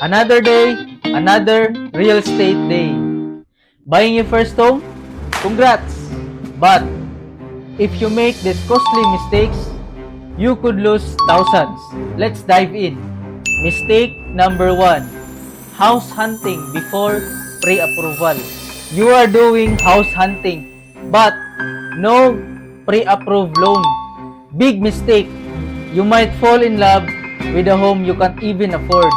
Another day, another real estate day. Buying your first home? Congrats! But if you make these costly mistakes, you could lose thousands. Let's dive in. Mistake number 1. House hunting before pre-approval. You are doing house hunting, but no pre-approved loan. Big mistake. You might fall in love with a home you can't even afford.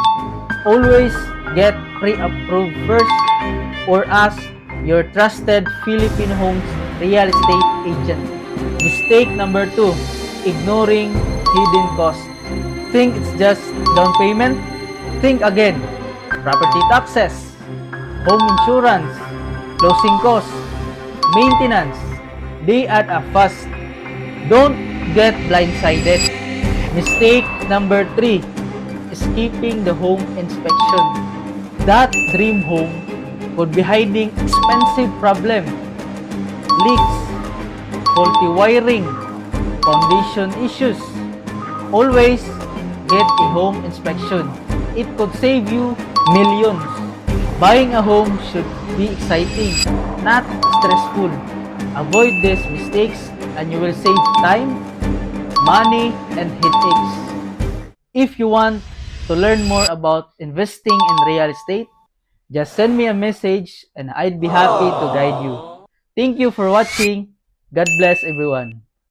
Always get pre-approved first or ask your trusted Philippine Homes real estate agent. Mistake number 2, ignoring hidden costs. Think it's just down payment? Think again. Property taxes, home insurance, closing costs, maintenance, they add up fast. Don't get blindsided. Mistake number 3, skipping the home inspection. That dream home could be hiding expensive problem, leaks, faulty wiring, foundation issues. Always get a home inspection. It could save you millions. Buying a home should be exciting, not stressful. Avoid these mistakes and you will save time, money, and headaches. If you want to learn more about investing in real estate, just send me a message and I'd be happy to guide you. Thank you for watching. God bless everyone.